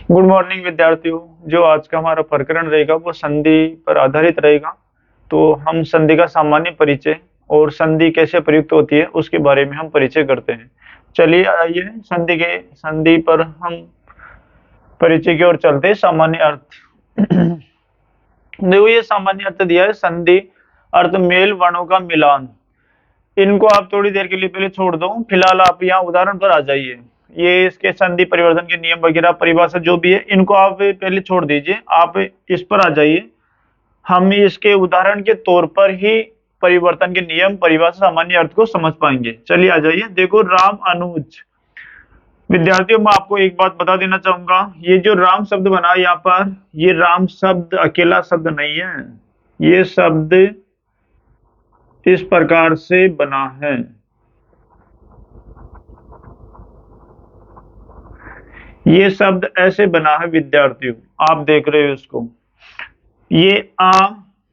Good morning विद्यार्थियों। जो आज का हमारा प्रकरण रहेगा वो संधि पर आधारित रहेगा। तो हम संधि का सामान्य परिचय और संधि कैसे प्रयुक्त होती है उसके बारे में हम परिचय करते हैं। चलिए आइए संधि पर हम परिचय की ओर चलते हैं। सामान्य अर्थ देखो, ये सामान्य अर्थ दिया है। संधि अर्थ मेल वर्णों का मिलान। इनको आप थोड़ी देर के लिए पहले छोड़ दो, फिलहाल आप यहाँ उदाहरण पर आ जाइए। ये इसके संधि परिवर्तन के नियम वगैरह परिभाषा जो भी है इनको आप पहले छोड़ दीजिए, आप इस पर आ जाइए। हम इसके उदाहरण के तौर पर ही परिवर्तन के नियम परिभाषा सामान्य अर्थ को समझ पाएंगे। चलिए आ जाइए। देखो, राम अनुज। विद्यार्थियों, मैं आपको एक बात बता देना चाहूंगा, ये जो राम शब्द बना यहाँ पर, ये राम शब्द अकेला शब्द नहीं है। ये शब्द इस प्रकार से बना है। ये शब्द ऐसे बना है विद्यार्थियों, आप देख रहे हो इसको। ये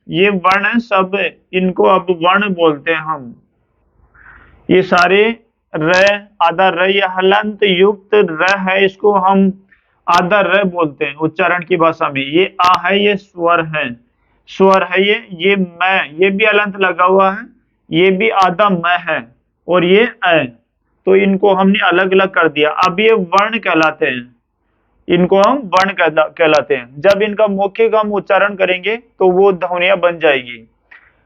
ये वर्ण सब, इनको अब वर्ण बोलते हैं हम। ये सारे र, आधा र या हलंत युक्त र है, इसको हम आधा र बोलते हैं उच्चारण की भाषा में। ये आ है, ये स्वर है, स्वर है ये मैं, ये भी अलंत लगा हुआ है, ये भी आधा मैं है, और ये ऐ। तो इनको हमने अलग अलग कर दिया। अब ये वर्ण कहलाते हैं, इनको हम वर्ण कहलाते हैं। जब इनका मौखिक हम उच्चारण करेंगे तो वो ध्वनियां बन जाएगी।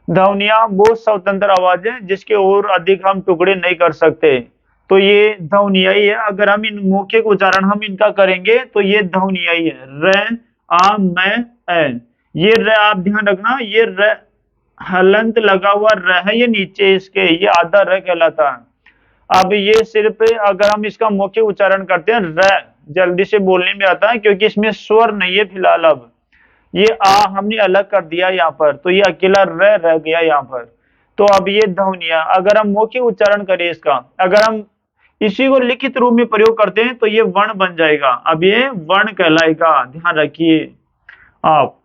ध्वनियां वो स्वतंत्र आवाज है जिसके और अधिक हम टुकड़े नहीं कर सकते। तो ये ध्वनिया ही है। अगर हम इन मौखिक उच्चारण हम इनका करेंगे तो ये ध्वनिया ही है। र, आ, मैं, ऐ। ये र आप ध्यान रखना, ये र हलंत लगा हुआ र है, ये नीचे इसके, ये आधा र कहलाता है। अब ये सिर्फ अगर हम इसका मुख्य उच्चारण करते हैं, र जल्दी से बोलने में आता है क्योंकि इसमें स्वर नहीं है फिलहाल। अब ये आ हमने अलग कर दिया यहाँ पर, तो ये अकेला र रह गया यहाँ पर। तो अब ये ध्वनिया अगर हम मुख्य उच्चारण करें इसका, अगर हम इसी को लिखित रूप में प्रयोग करते हैं तो ये वर्ण बन जाएगा। अब ये वर्ण कहलाएगा, ध्यान रखिए आप।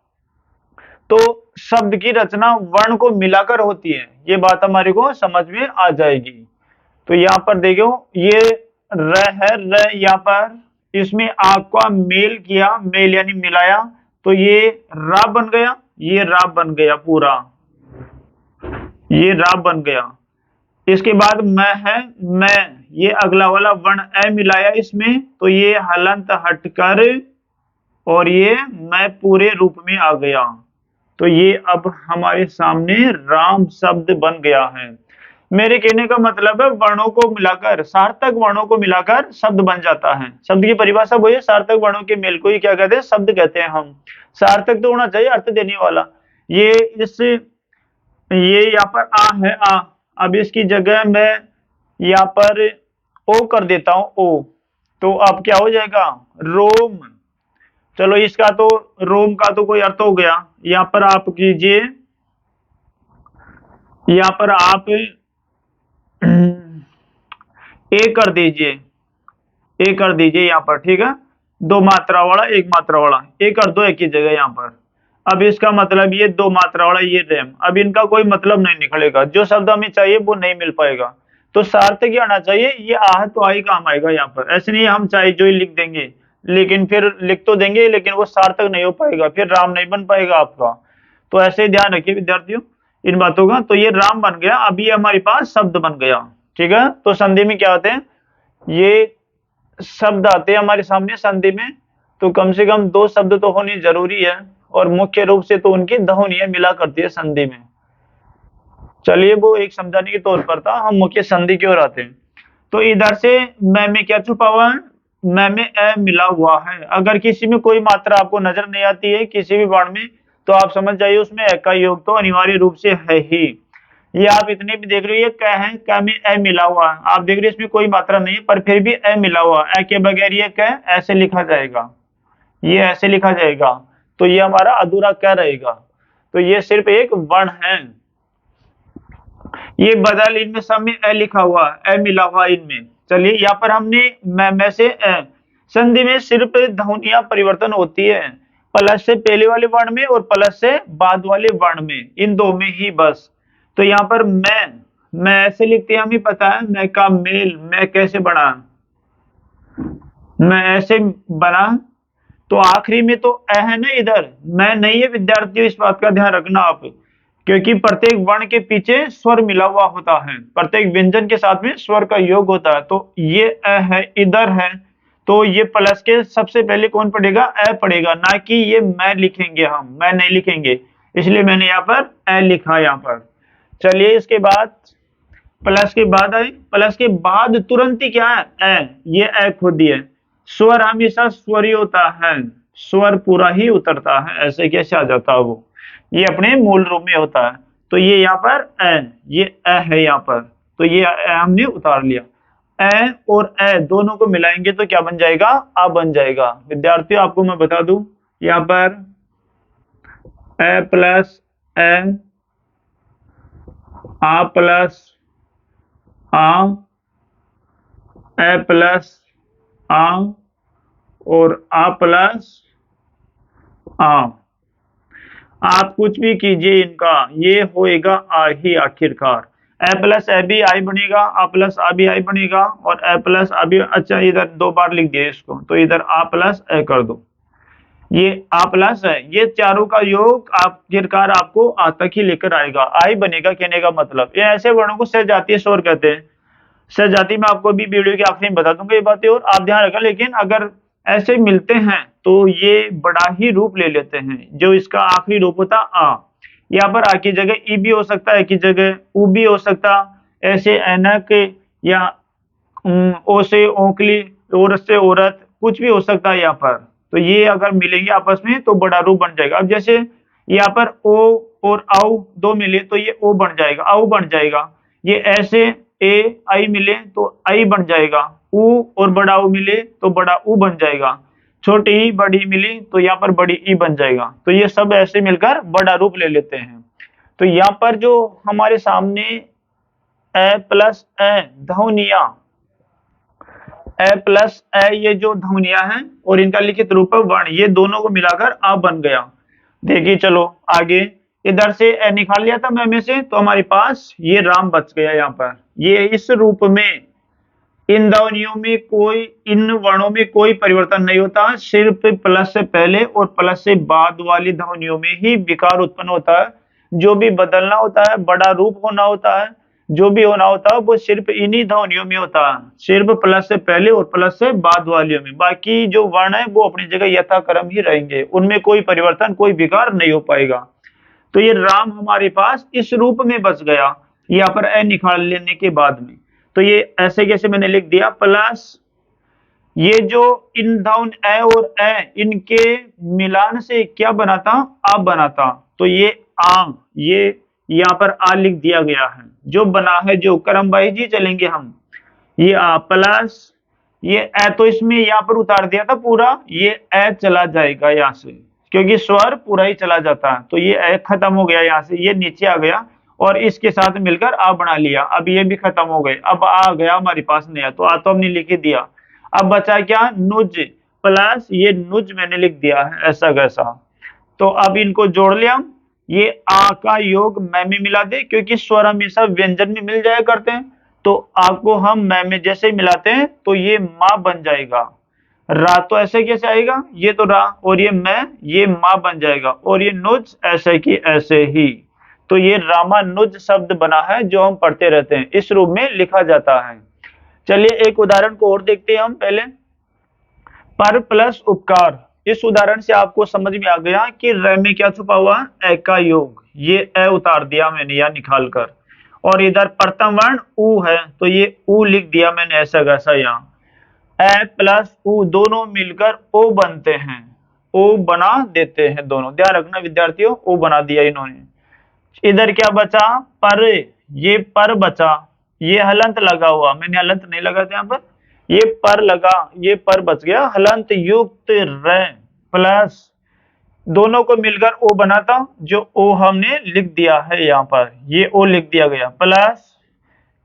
तो शब्द की रचना वर्ण को मिलाकर होती है, ये बात हमारे को समझ में आ जाएगी। तो यहाँ पर देखो, ये र है, र यहाँ पर इसमें आ का मेल किया, मेल यानी मिलाया, तो ये रा बन गया, ये रा बन गया पूरा, ये रा बन गया। इसके बाद मैं है, मैं, ये अगला वाला वर्ण ए मिलाया इसमें, तो ये हलंत हटकर और ये मैं पूरे रूप में आ गया। तो ये अब हमारे सामने राम शब्द बन गया है। मेरे कहने का मतलब है वर्णों को मिलाकर, सार्थक वर्णों को मिलाकर शब्द बन जाता है। शब्द की परिभाषा वही है, सार्थक वर्णों के मेल को ही क्या कहते हैं, शब्द कहते हैं हम। सार्थक तो होना चाहिए, अर्थ देने वाला। ये ये यहाँ पर आ है, आ। अब इसकी जगह मैं यहाँ पर ओ कर देता हूं, ओ। तो अब क्या हो जाएगा, रोम। चलो, इसका तो रोम का तो कोई अर्थ हो गया। यहाँ पर आप कीजिए, यहाँ पर आप ए कर दीजिए, ए कर दीजिए यहाँ पर, ठीक है। दो मात्रा वाला, एक मात्रा वाला, ए कर दो एक ही जगह यहाँ पर। अब इसका मतलब ये दो मात्रा वाला, ये रेम। अब इनका कोई मतलब नहीं निकलेगा, जो शब्द हमें चाहिए वो नहीं मिल पाएगा। तो सार्थक ही आना चाहिए। ये आह तो आई काम आएगा यहाँ पर, ऐसे नहीं हम चाहे जो ही लिख देंगे, लेकिन फिर लिख तो देंगे लेकिन वो सार्थक नहीं हो पाएगा, फिर राम नहीं बन पाएगा आपका। तो ऐसे ही ध्यान रखिए विद्यार्थियों इन बातों का। तो ये राम बन गया, अब ये हमारे पास शब्द बन गया, ठीक है। तो संधि में क्या होते हैं, ये शब्द आते हैं हमारे सामने संधि में। तो कम से कम दो शब्द तो होनी जरूरी है, और मुख्य रूप से तो उनकी ध्वनियां मिला करती है संधि में। चलिए, वो एक समझाने के तौर पर था, हम मुख्य संधि की ओर आते हैं। तो इधर से मैं में क्या छुपा हुआ है, मैं में ए मिला हुआ है। अगर किसी में कोई मात्रा आपको नजर नहीं आती है किसी भी वर्ण में, तो आप समझ जाइए उसमें ए का योग तो अनिवार्य रूप से है ही। ये आप इतने भी देख रहे हो, ये क है, क में ए मिला हुआ है। आप देख रहे हो इसमें कोई मात्रा नहीं है पर फिर भी ए मिला हुआ, ए के बगैर ये क ऐसे लिखा जाएगा, ये ऐसे लिखा जाएगा। तो ये हमारा अधूरा क रहेगा। तो ये सिर्फ एक वर्ण है। ये बदल, इनमें सब में ए लिखा हुआ, ए मिला हुआ इनमें। चलिए, यहाँ पर हमने मैं से ए। संधि में सिर्फ ध्वनियां परिवर्तन होती है, प्लस से पहले वाले वर्ण में और प्लस से बाद वाले वर्ण में, इन दो में ही बस। तो यहाँ पर मैं ऐसे लिखते हैं, हमें पता है मैं का मेल, मैं कैसे बना, मैं ऐसे बना, तो आखिरी में तो ए है ना, इधर मैं नहीं है विद्यार्थियों, इस बात का ध्यान रखना आप, क्योंकि प्रत्येक वर्ण के पीछे स्वर मिला हुआ होता है, प्रत्येक व्यंजन के साथ में स्वर का योग होता है। तो ये ए है, इधर है, तो ये प्लस के सबसे पहले कौन पड़ेगा? ए पड़ेगा, ना कि ये मैं लिखेंगे, हम मैं नहीं लिखेंगे, इसलिए मैंने यहाँ पर ए लिखा यहाँ पर। चलिए इसके बाद प्लस के बाद आए, प्लस के बाद तुरंत ही क्या है? ए, ये ए खुद ही है। स्वर हमेशा स्वर ही होता है, स्वर पूरा ही उतरता है, ऐसे कैसे आ जाता है वो, ये अपने मूल रूप में होता है। तो ये यहाँ पर ए, ये ए है यहाँ पर, तो ये ए हमने उतार लिया। ए और ए दोनों को मिलाएंगे तो क्या बन जाएगा? आ बन जाएगा। विद्यार्थियों आपको मैं बता दूं, यहाँ पर ए प्लस ए, आ प्लस आ, ए प्लस आ और आ प्लस आ। आप कुछ भी कीजिए, इनका ये होएगा आ ही आखिरकार। ए प्लस ए भी आई बनेगा, आ प्लस आ भी आई बनेगा, और ए प्लस आ भी। अच्छा इधर दो बार लिख दिया इसको, तो इधर आ प्लस ए कर दो, ये आ प्लस है, ये चारों का योग आखिरकार आपको आ तक ही लेकर आएगा, आई बनेगा। कहने का मतलब ये ऐसे वर्णों को सहजातीय स्वर कहते हैं। सहजाति में आपको भी वीडियो के आखिरी में बता दूंगा ये बातें, और आप ध्यान रखें। लेकिन अगर ऐसे मिलते हैं तो ये बड़ा ही रूप ले लेते हैं, जो इसका आखिरी रूप होता आ। यहाँ पर आ की जगह ई भी हो सकता है, की जगह ऊ भी हो सकता, ऐसे ऐनक, या ओ से ओंकली, औरत से औरत, कुछ भी हो सकता है यहाँ पर। तो ये अगर मिलेंगे आपस में तो बड़ा रूप बन जाएगा। अब जैसे यहाँ पर ओ और आउ दो मिले तो ये ओ बन जाएगा, आउ बन जाएगा। ये ऐसे ए आई मिले तो आई बन जाएगा, ऊ और बड़ा ऊ मिले तो बड़ा ऊ बन जाएगा, छोटी ई बड़ी मिली तो यहाँ पर बड़ी ई बन जाएगा। तो ये सब ऐसे मिलकर बड़ा रूप ले लेते हैं। तो यहाँ पर जो हमारे सामने ए प्लस ए ध्वनिया, ए प्लस ए ये जो ध्वनिया है और इनका लिखित रूप है वर्ण, ये दोनों को मिलाकर आ बन गया। देखिए चलो आगे, इधर से ए निकाल लिया था मैं में से, तो हमारे पास ये राम बच गया यहाँ पर। ये इस रूप में इन ध्वनियों में कोई, इन वर्णों में कोई परिवर्तन नहीं होता, सिर्फ प्लस से पहले और प्लस से बाद वाली ध्वनियों में ही विकार उत्पन्न होता है। जो भी बदलना होता है, बड़ा रूप होना होता है, जो भी होना होता है वो सिर्फ इन्हीं ध्वनियों में होता है, सिर्फ प्लस से पहले और प्लस से बाद वालियों में। बाकी जो वर्ण है वो अपनी जगह यथाक्रम ही रहेंगे, उनमें कोई परिवर्तन, कोई विकार नहीं हो पाएगा। तो ये राम हमारे पास इस रूप में बच गया यहाँ पर ए निकाल लेने के बाद में। तो ये ऐसे कैसे मैंने लिख दिया, प्लस ये जो इन ध्वन ए और ए, इनके मिलान से क्या बनाता? आ बनाता। तो ये आ, ये यहाँ पर आ लिख दिया गया है, जो बना है, जो क्रम वाइज ही चलेंगे हम। ये आ प्लस ये ए, तो इसमें यहाँ पर उतार दिया था पूरा, ये ए चला जाएगा यहाँ से, क्योंकि स्वर पूरा ही चला जाता है। तो ये ए खत्म हो गया यहाँ से, ये नीचे आ गया और इसके साथ मिलकर आ बना लिया। अब ये भी खत्म हो गए, अब आ गया हमारे पास नया, तो आ तो हमने लिख ही दिया। अब बचा क्या? नुज प्लस ये नुज मैंने लिख दिया है ऐसा कैसा। तो अब इनको जोड़ लिया हम, ये आ का योग मैं में मिला दे, क्योंकि स्वर हमेशा व्यंजन में मिल जाया करते हैं। तो आ को हम मैं में जैसे मिलाते हैं तो ये माँ बन जाएगा। रा तो ऐसे कैसे आएगा? ये तो रा, और ये मैं, ये माँ बन जाएगा, और ये नुज ऐसे की ऐसे ही। तो ये रामानुज शब्द बना है जो हम पढ़ते रहते हैं, इस रूप में लिखा जाता है। चलिए एक उदाहरण को और देखते हैं हम पहले। पर प्लस उपकार, इस उदाहरण से आपको समझ में आ गया कि र में क्या छुपा हुआ है? ए का योग। ये ए उतार दिया मैंने यहाँ निकाल कर, और इधर प्रथम वर्ण ऊ है तो ये ऊ लिख दिया मैंने ऐसा कैसा यहाँ। ए प्लस ऊ दोनों मिलकर ओ बनते हैं, ओ बना देते हैं दोनों। ध्यान रखना विद्यार्थियों, ओ बना दिया इन्होंने। इधर क्या बचा? पर, ये पर बचा, ये हलंत लगा हुआ, मैंने हलंत नहीं लगा था यहाँ पर, ये पर लगा, ये पर बच गया, हलंत युक्त र प्लस दोनों को मिलकर ओ बनाता, जो ओ हमने लिख दिया है यहाँ पर, ये ओ लिख दिया गया, प्लस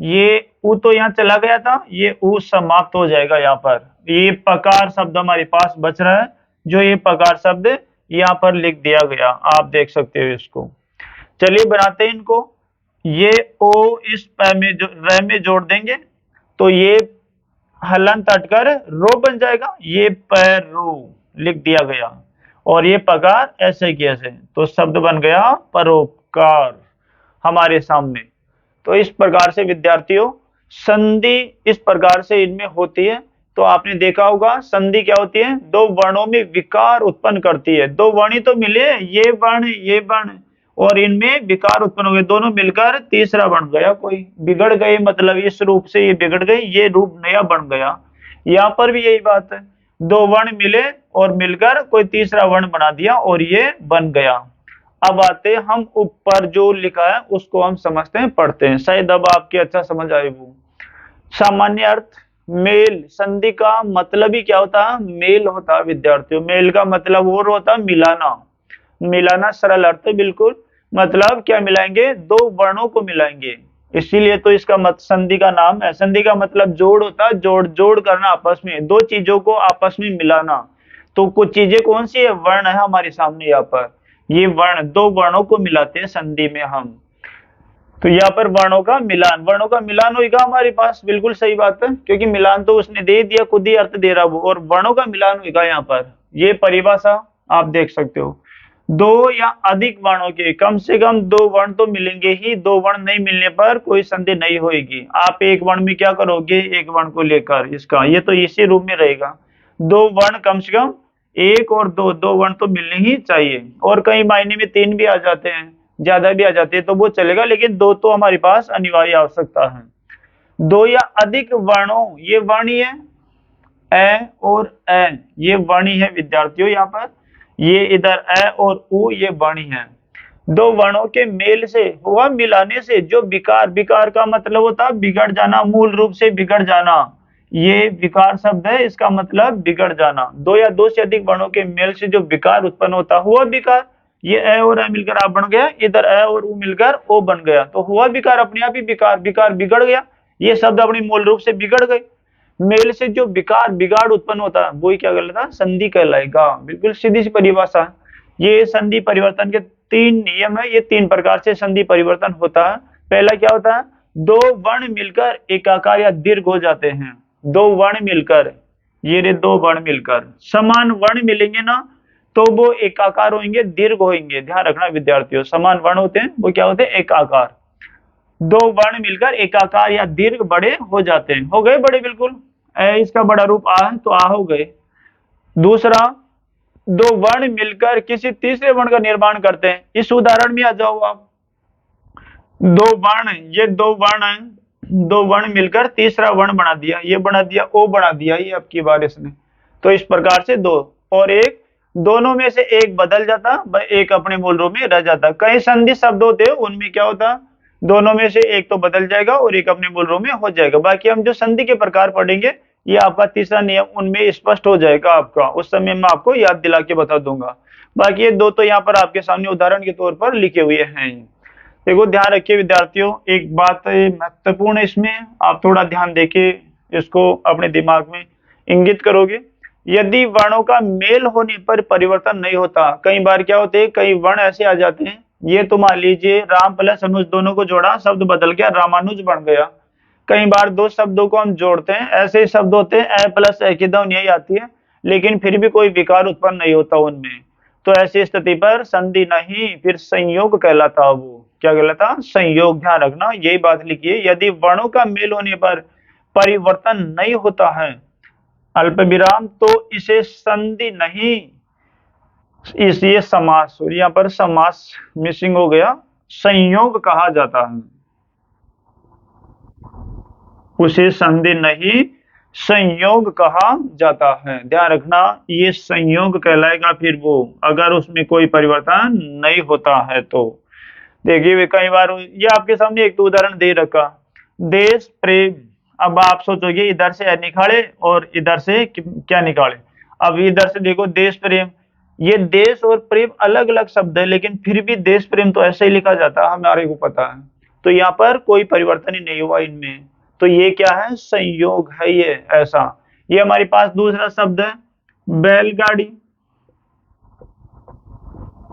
ये ऊ तो यहाँ चला गया था, ये ऊ समाप्त हो जाएगा यहाँ पर। ये पकार शब्द हमारे पास बच रहा है, जो ये पकार शब्द यहाँ पर लिख दिया गया, आप देख सकते हो इसको। चलिए बनाते हैं इनको। ये ओ इस पै में र में जोड़ देंगे तो ये हलंत हटकर रो बन जाएगा, ये पैरो। लिख दिया गया, और ये पगार ऐसे की ऐसे, तो शब्द बन गया परोपकार हमारे सामने। तो इस प्रकार से विद्यार्थियों संधि इस प्रकार से इनमें होती है। तो आपने देखा होगा संधि क्या होती है, दो वर्णों में विकार उत्पन्न करती है। दो वर्ण ही तो मिले, ये वर्ण, और इनमें विकार उत्पन्न हो गए, दोनों मिलकर तीसरा बन गया, कोई बिगड़ गए, मतलब इस रूप से ये बिगड़ गए, ये रूप नया बन गया। यहाँ पर भी यही बात है, दो वर्ण मिले और मिलकर कोई तीसरा वर्ण बना दिया और ये बन गया। अब आते हम ऊपर जो लिखा है उसको हम समझते हैं, पढ़ते हैं, शायद अब आपके अच्छा समझ आए। वो सामान्य अर्थ मेल, संधि का मतलब ही क्या होता है, मेल होता है विद्यार्थियों। मेल का मतलब और होता है मिलाना, मिलाना सरल अर्थ है बिल्कुल। मतलब क्या मिलाएंगे, दो वर्णों को मिलाएंगे, इसीलिए तो इसका मत संधि का नाम है। संधि का मतलब जोड़ होता है, जोड़ जोड़ करना आपस में, दो चीजों को आपस में मिलाना। तो कुछ चीजें कौन सी है, वर्ण है हमारे सामने, यहाँ पर ये वर्ण, दो वर्णों को मिलाते हैं संधि में हम। तो यहाँ पर वर्णों का मिलान, वर्णों का मिलान होगा हमारे पास, बिल्कुल सही बात है, क्योंकि मिलान तो उसने दे दिया, खुद ही अर्थ दे रहा वो, और वर्णों का मिलान होगा यहाँ पर। ये परिभाषा आप देख सकते हो, दो या अधिक वर्णों के कम से कम दो वर्ण तो मिलेंगे ही, दो वर्ण नहीं मिलने पर कोई संधि नहीं होगी। आप एक वर्ण में क्या करोगे, एक वर्ण को लेकर इसका, ये तो इसी रूप में रहेगा। दो वर्ण कम से कम, एक और दो, दो वर्ण तो मिलने ही चाहिए, और कई मायने में तीन भी आ जाते हैं, ज्यादा भी आ जाते हैं तो वो चलेगा, लेकिन दो तो हमारे पास अनिवार्य आवश्यकता है। दो या अधिक वर्णों, ये वर्ण ही है, ए और ए, ये वाणी है विद्यार्थियों। यहाँ पर ये इधर ए और उ, ये वाणी है। दो वर्णों के मेल से हुआ मिलाने से जो विकार, विकार का मतलब होता है बिगड़ जाना, मूल रूप से बिगड़ जाना, ये विकार शब्द है, इसका मतलब बिगड़ जाना। दो या दो से अधिक वर्णों के मेल से जो विकार उत्पन्न होता हुआ विकार, ये ए और ए मिलकर आ बन गया, इधर ए और उ मिलकर ओ बन गया, तो हुआ विकार अपने आप ही विकार, विकार बिगड़ गया, ये शब्द अपनी मूल रूप से बिगड़ गए। मेल से जो विकार, बिगाड़ उत्पन्न होता है वही क्या कहलाता है, संधि कहलाएगा। बिल्कुल सीधी सी परिभाषा। ये संधि परिवर्तन के तीन नियम है, ये तीन प्रकार से संधि परिवर्तन होता है। पहला क्या होता है, दो वर्ण मिलकर एकाकार या दीर्घ हो जाते हैं। दो वर्ण मिलकर, ये रे दो वर्ण मिलकर समान वर्ण मिलेंगे ना, तो वो एकाकार होंगे, दीर्घ होंगे। ध्यान रखना विद्यार्थियों, समान वर्ण होते हैं वो क्या होते हैं, एकाकार। दो वर्ण मिलकर एकाकार या दीर्घ बड़े हो जाते हैं, हो गए बड़े बिल्कुल। इसका बड़ा रूप आ है तो आ हो गए। दूसरा, दो वर्ण मिलकर किसी तीसरे वर्ण का निर्माण करते हैं। इस उदाहरण में आ जाओ आप, दो वर्ण, ये दो वर्ण है, दो वर्ण मिलकर तीसरा वर्ण बना दिया, ये बना दिया, ओ बना दिया, ये आपकी बार इसने। तो इस प्रकार से दो और एक, दोनों में से एक बदल जाता, एक अपने मूल रूप में रह जाता। कई संधि शब्द होते हैं उनमें क्या होता, दोनों में से एक तो बदल जाएगा और एक अपने मूल रूप में हो जाएगा। बाकी हम जो संधि के प्रकार पढ़ेंगे, ये आपका तीसरा नियम उनमें स्पष्ट हो जाएगा आपका, उस समय मैं आपको याद दिला के बता दूंगा। बाकी ये दो तो यहाँ पर आपके सामने उदाहरण के तौर पर लिखे हुए हैं। देखो ध्यान रखिए विद्यार्थियों, एक बात महत्वपूर्ण है इसमें, आप थोड़ा ध्यान देके इसको अपने दिमाग में इंगित करोगे। यदि वर्णों का मेल होने पर परिवर्तन नहीं होता, कई बार क्या होते हैं, कई वर्ण ऐसे आ जाते हैं, ये तो मान लीजिए राम प्लस अनुज दोनों को जोड़ा, शब्द बदल गया, रामानुज बन गया। कई बार दो शब्दों को हम जोड़ते हैं, ऐसे शब्द होते हैं ए प्लस ए की ध्वनि यही आती है, लेकिन फिर भी कोई विकार उत्पन्न नहीं होता उनमें। तो ऐसी स्थिति पर संधि नहीं, फिर संयोग कहलाता। वो क्या कहलाता, संयोग। ध्यान रखना यही बात लिखिए, यदि वर्णों का मेल होने पर परिवर्तन नहीं होता है, अल्प विराम, तो इसे संधि नहीं, इसलिए समास, और यहाँ पर समास मिसिंग हो गया, संयोग कहा जाता है। उसे संधि नहीं, संयोग कहा जाता है। ध्यान रखना ये संयोग कहलाएगा फिर वो, अगर उसमें कोई परिवर्तन नहीं होता है तो। देखिए कई बार ये आपके सामने एक तो उदाहरण दे रखा, देश प्रेम। अब आप सोचोगे इधर से निकाले और इधर से क्या निकाले। अब इधर से देखो देश प्रेम, ये देश और प्रेम अलग अलग शब्द है, लेकिन फिर भी देश प्रेम तो ऐसे ही लिखा जाता है, हमारे को पता है। तो यहाँ पर कोई परिवर्तन ही नहीं हुआ इनमें, तो ये क्या है, संयोग है ये ऐसा। ये हमारे पास दूसरा शब्द है बैलगाड़ी,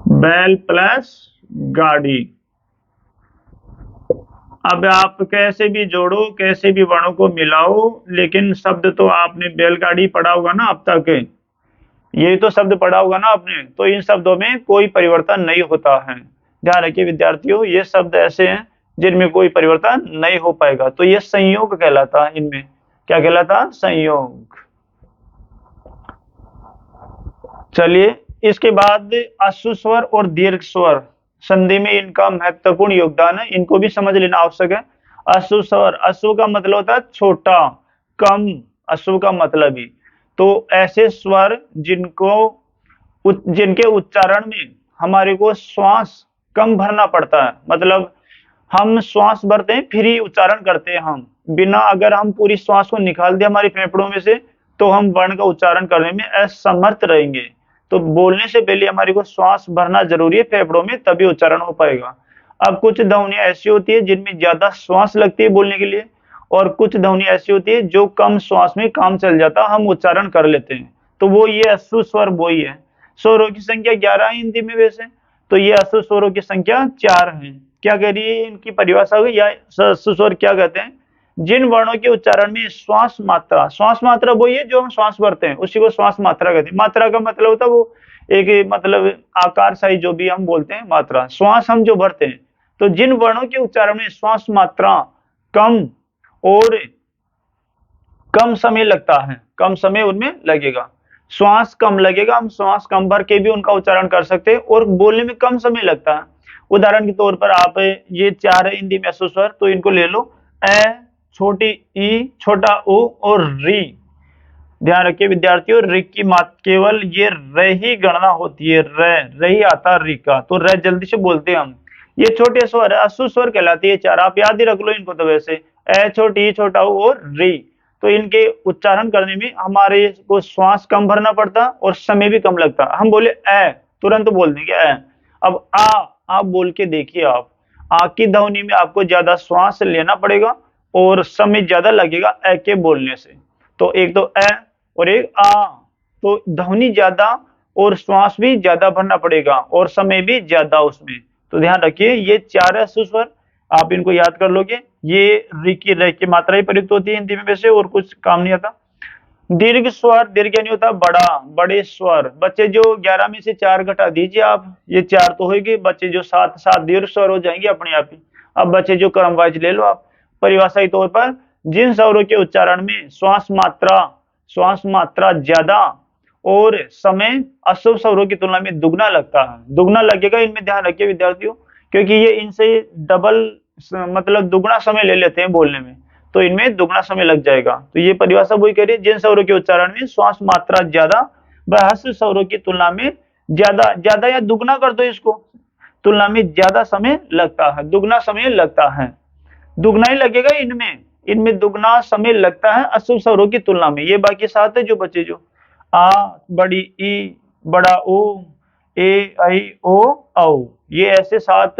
बैल प्लस गाड़ी। अब आप कैसे भी जोड़ो, कैसे भी वर्णों को मिलाओ, लेकिन शब्द तो आपने बैलगाड़ी पढ़ा होगा ना अब तक, यही तो शब्द पढ़ा होगा ना आपने। तो इन शब्दों में कोई परिवर्तन नहीं होता है। ध्यान रखिए विद्यार्थियों, ये शब्द ऐसे हैं जिनमें कोई परिवर्तन नहीं हो पाएगा, तो ये संयोग कहलाता है। इनमें क्या कहलाता? संयोग। चलिए इसके बाद अश्रु स्वर और दीर्घ स्वर संधि में इनका महत्वपूर्ण योगदान है, इनको भी समझ लेना आवश्यक है। अश्रु स्वर, अश्रु का मतलब होता है छोटा, कम, अश्रु का मतलब ही। तो ऐसे स्वर जिनके उच्चारण में हमारे को श्वास कम भरना पड़ता है, मतलब हम श्वास भरते हैं फिर ही उच्चारण करते हैं हम, बिना अगर हम पूरी श्वास को निकाल दें हमारी फेफड़ों में से तो हम वर्ण का उच्चारण करने में असमर्थ रहेंगे। तो बोलने से पहले हमारे को श्वास भरना जरूरी है फेफड़ों में, तभी उच्चारण हो पाएगा। अब कुछ ध्वनियां ऐसी होती है जिनमें ज्यादा श्वास लगती है बोलने के लिए, और कुछ ध्वनियां ऐसी होती है जो कम श्वास में काम चल जाता है, हम उच्चारण कर लेते हैं। तो वो ये अश्रु स्वर वो ही है। स्वरों की संख्या 11 है हिंदी में वैसे, तो ये अश्रु स्वरों की संख्या 4 है। क्या कह रही है इनकी परिभाषा हुई, या अश्रु स्वर क्या कहते हैं? जिन वर्णों के उच्चारण में श्वास मात्रा, श्वास मात्रा वही है जो हम श्वास भरते हैं, उसी को श्वास मात्रा कहते हैं। मात्रा का मतलब होता है वो एक मतलब आकार सही जो भी हम बोलते हैं मात्रा, श्वास हम जो भरते हैं। तो जिन वर्णों के उच्चारण में श्वास मात्रा कम और कम समय लगता है, कम समय उनमें लगेगा, श्वास कम लगेगा, हम श्वास कम भर के भी उनका उच्चारण कर सकते हैं और बोलने में कम समय लगता है। उदाहरण के तौर पर आप ये 4 है हिंदी में अश्रु स्वर, तो इनको ले लो, ए, छोटी ई, छोटा ओ और री। ध्यान रखिए विद्यार्थियों, री की मात केवल ये र ही गणना होती है, र ही आता री का, तो र जल्दी से बोलते हैं हम। ये छोटे स्वर है, अश्रु स्वर कहलाती है 4, आप याद ही रख लो इनको। तो वैसे ए, छोटी ई, छोटा ओ और री, तो इनके उच्चारण करने में हमारे को श्वास कम भरना पड़ता और समय भी कम लगता। हम बोले ए, तुरंत बोल देंगे ए। अब आ, आप बोल के देखिए, आप आ की ध्वनि में आपको ज्यादा श्वास लेना पड़ेगा और समय ज्यादा लगेगा ए के बोलने से। तो एक तो ए और एक आ, तो ध्वनि ज्यादा और श्वास भी ज्यादा भरना पड़ेगा और समय भी ज्यादा उसमें। तो ध्यान रखिए ये 4 अश्रु स्वर, आप इनको याद कर लोगे। ये री की र की मात्रा ही प्रयुक्त होती है हिंदी में वैसे, और कुछ काम नहीं आता। दीर्घ स्वर, दीर्घ नहीं होता बड़ा, बड़े स्वर। बच्चे जो 11 में से 4 घटा दीजिए आप, ये 4 तो होगी, बच्चे जो 7 दीर्घ स्वर हो जाएंगे अपने आप ही। अब बच्चे जो क्रम वाइज ले लो आप। परिभाषाई तौर पर जिन स्वरों के उच्चारण में श्वास मात्रा ज्यादा और समय अश्रु स्वरों की तुलना में दुगना लगता है, दुगना लगेगा इनमें, ध्यान रखिए विद्यार्थियों, क्योंकि ये इनसे डबल मतलब दुगना समय ले लेते हैं बोलने में, तो इनमें दुगना समय लग जाएगा। तो ये परिभाषा वही कह रही है, जिन स्वरों के उच्चारण में श्वास मात्रा ज्यादा व अश्रु स्वरों की तुलना में ज्यादा या दुगना कर दो इसको, तुलना में ज्यादा समय लगता है, दुगना समय लगता है, दुगना ही लगेगा इनमें, इनमें दुगना समय लगता है अश्रु स्वरों की तुलना में। ये बाकी 7 है जो बचे, जो आ, बड़ी ई, बड़ा ओ, ए, आई, ओ, औ, ये ऐसे 7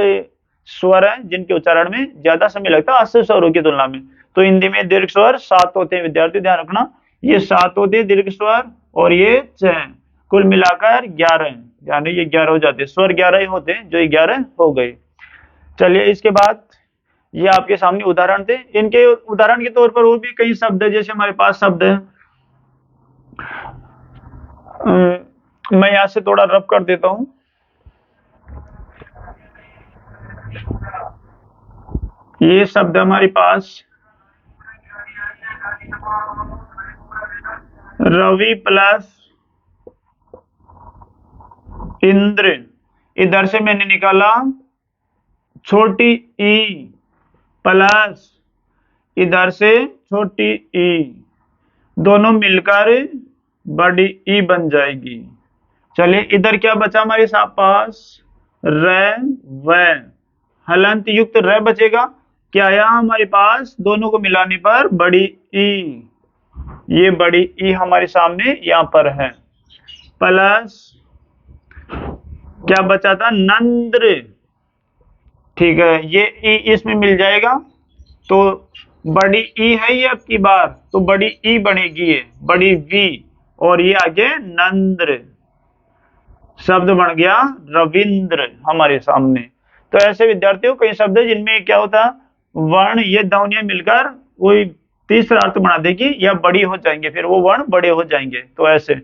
स्वर हैं जिनके उच्चारण में ज्यादा समय लगता है अश्रु स्वरों की तुलना में। तो हिंदी में दीर्घ स्वर 7 होते हैं विद्यार्थी, ध्यान रखना, ये 7 होते हैं दीर्घ स्वर और ये 6, कुल मिलाकर 11, यानी ये 11 हो जाते हैं, स्वर 11 ही होते हैं, जो 11 हो गए। चलिए इसके बाद ये आपके सामने उदाहरण थे, इनके उदाहरण के तौर पर और भी कई शब्द है, जैसे हमारे पास शब्द है, मैं यहां से थोड़ा रब कर देता हूं। ये शब्द हमारे पास रवि प्लस इंद्र, इधर से मैंने निकाला छोटी ई प्लस इधर से छोटी ई, दोनों मिलकर बड़ी ई बन जाएगी। चलिए इधर क्या बचा हमारे पास, र व, हलंत युक्त र बचेगा। क्या आया हमारे पास, दोनों को मिलाने पर बड़ी ई, ये बड़ी ई हमारे सामने यहां पर है, प्लस क्या बचा था, नंद्र, ठीक है, ये ई इसमें मिल जाएगा, तो बड़ी ई है ये अब की बार, तो बड़ी ई बनेगी ये बड़ी वी, और ये आगे नंद्र, शब्द बन गया रविंद्र हमारे सामने। तो ऐसे विद्यार्थियों कई शब्द है जिनमें क्या होता है, वर्ण ये ध्वनियां मिलकर कोई तीसरा अर्थ बना देगी या बड़ी हो जाएंगे, फिर वो वर्ण बड़े हो जाएंगे। तो ऐसे